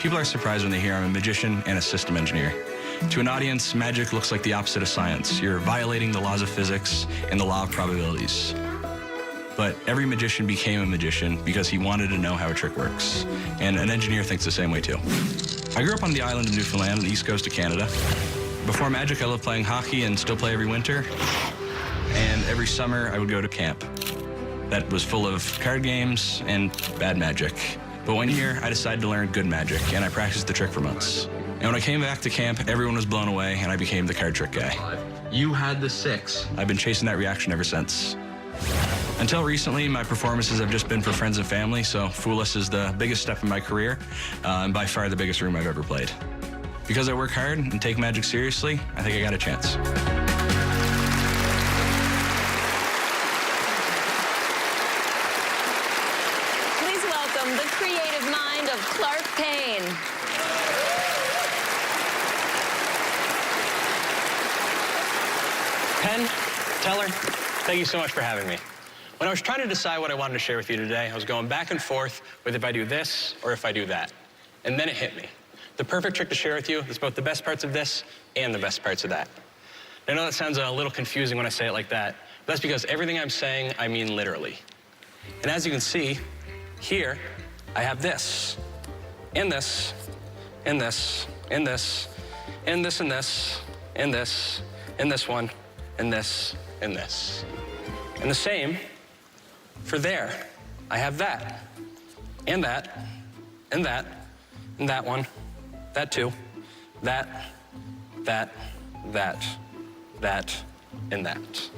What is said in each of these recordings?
People are surprised when they hear I'm a magician and a system engineer. To an audience, magic looks like the opposite of science. You're violating the laws of physics and the law of probabilities. But every magician became a magician because he wanted to know how a trick works. And an engineer thinks the same way too. I grew up on the island of Newfoundland on the east coast of Canada. Before magic, I loved playing hockey and still play every winter. And every summer, I would go to camp. That was full of card games and bad magic. But one year, I decided to learn good magic, and I practiced the trick for months. And when I came back to camp, everyone was blown away, and I became the card trick guy. You had the 6. I've been chasing that reaction ever since. Until recently, my performances have just been for friends and family, so Fool Us is the biggest step in my career, and by far the biggest room I've ever played. Because I work hard and take magic seriously, I think I got a chance. Please welcome the creative mind of Payne. Penn, Teller, thank you so much for having me. When I was trying to decide what I wanted to share with you today, I was going back and forth with if I do this or if I do that. And then it hit me. The perfect trick to share with you is both the best parts of this and the best parts of that. I know that sounds a little confusing when I say it like that, but that's because everything I'm saying, I mean literally. And as you can see, here, I have this, and this, and this, and this, and this, and this, and this, and this one, and this, and this. And the same for there. I have that, and that, and that, and that one, that too, that, that, and that.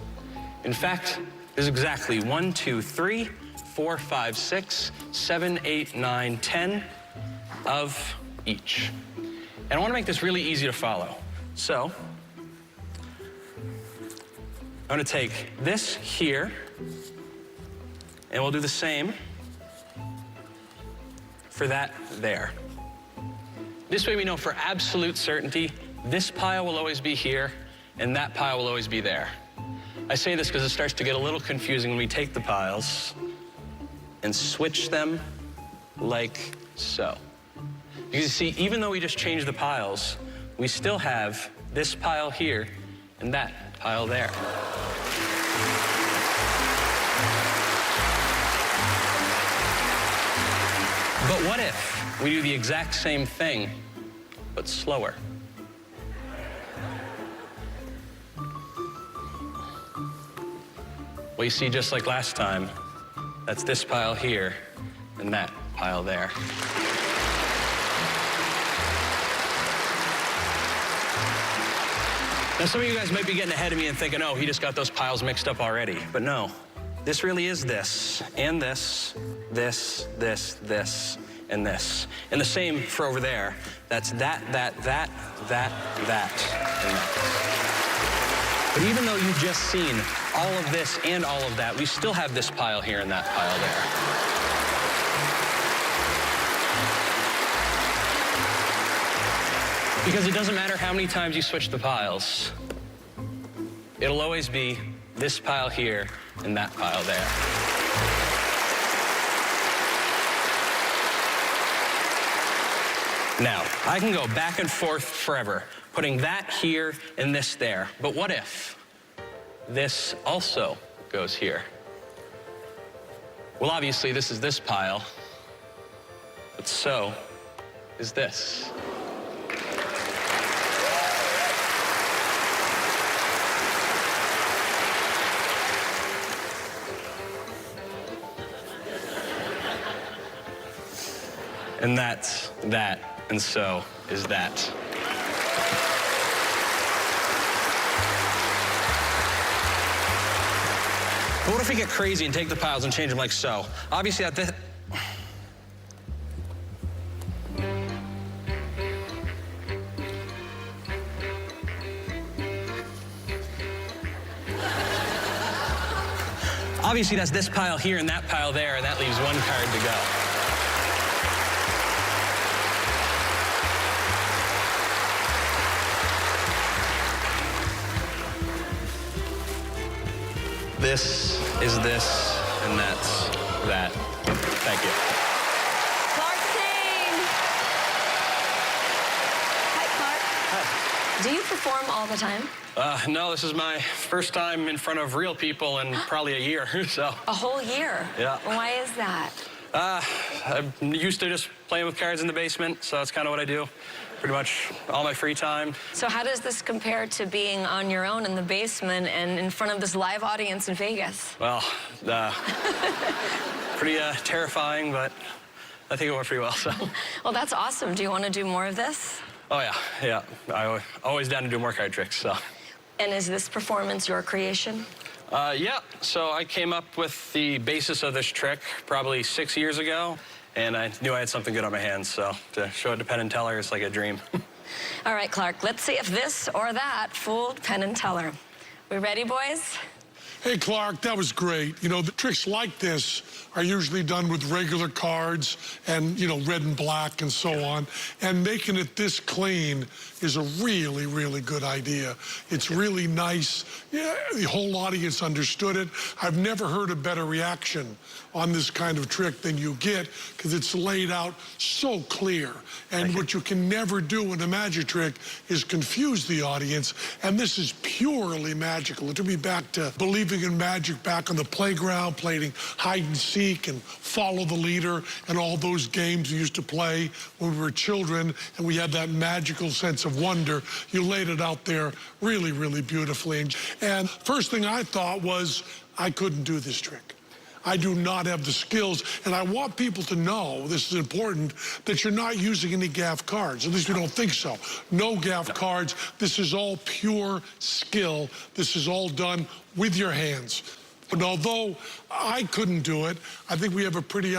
In fact, there's exactly 1, 2, 3, 4, 5, 6, 7, 8, 9, 10 of each. And I want to make this really easy to follow. So, I'm going to take this here, and we'll do the same for that there. This way we know for absolute certainty, this pile will always be here, and that pile will always be there. I say this because it starts to get a little confusing when we take the piles and switch them like so. Because you see, even though we just changed the piles, we still have this pile here and that pile there. But what if we do the exact same thing, but slower? Well, you see, just like last time, that's this pile here and that pile there. Now, some of you guys might be getting ahead of me and thinking, oh, he just got those piles mixed up already. But no, this really is this, and this, this, and this. And the same for over there. That's that, and that. But even though you've just seen all of this and all of that, we still have this pile here and that pile there. Because it doesn't matter how many times you switch the piles, it'll always be this pile here and that pile there. Now, I can go back and forth forever, putting that here and this there. But what if this also goes here? Well, obviously, this is this pile, but so is this. And that's that, and so is that. But what if we get crazy and take the piles and change them like so? Obviously, obviously that's this pile here and that pile there, and that leaves one card to go. This is this, and that's that. Thank you. perform all the time? No, this is my first time in front of real people in probably a year, so. A whole year? Yeah. Why is that? I'm used to just playing with cards in the basement, so that's kind of what I do pretty much all my free time. So how does this compare to being on your own in the basement and in front of this live audience in Vegas? Well, pretty terrifying, but I think it went pretty well, so. Well, that's awesome. Do you want to do more of this? Oh, yeah. I'm always down to do more card tricks, so. And is this performance your creation? Yeah, so I came up with the basis of this trick probably 6 years ago, and I knew I had something good on my hands, so to show it to Penn and Teller is like a dream. All right, Clark, let's see if this or that fooled Penn and Teller. We ready, boys? Hey, Clark, that was great. You know, the tricks like this are usually done with regular cards and, you know, red and black and so on. And making it this clean is a really, really good idea. It's really nice. Yeah, the whole audience understood it. I've never heard a better reaction on this kind of trick than you get because it's laid out so clear. And what you can never do in a magic trick is confuse the audience. And this is purely magical. It took me back to believing in magic back on the playground, playing hide and seek and follow the leader and all those games we used to play when we were children and we had that magical sense of wonder. You laid it out there really, really beautifully. And first thing I thought was I couldn't do this trick. I do not have the skills, and I want people to know, this is important, that you're not using any gaff cards. At least we don't think so. No gaff cards. This is all pure skill. This is all done with your hands. And although I couldn't do it, I think we have a pretty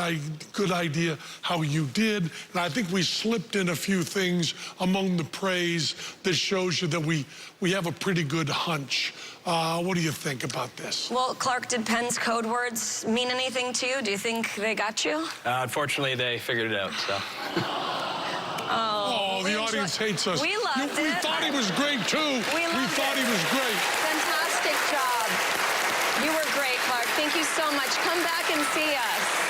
good idea how you did. And I think we slipped in a few things among the praise that shows you that we have a pretty good hunch. What do you think about this? Well, Clark, did Penn's code words mean anything to you? Do you think they got you? Unfortunately, they figured it out, so. Oh, the audience hates us. We loved it. We thought he was great, too. We thought he was great. Fantastic job. You were great, Clark. Thank you so much. Come back and see us.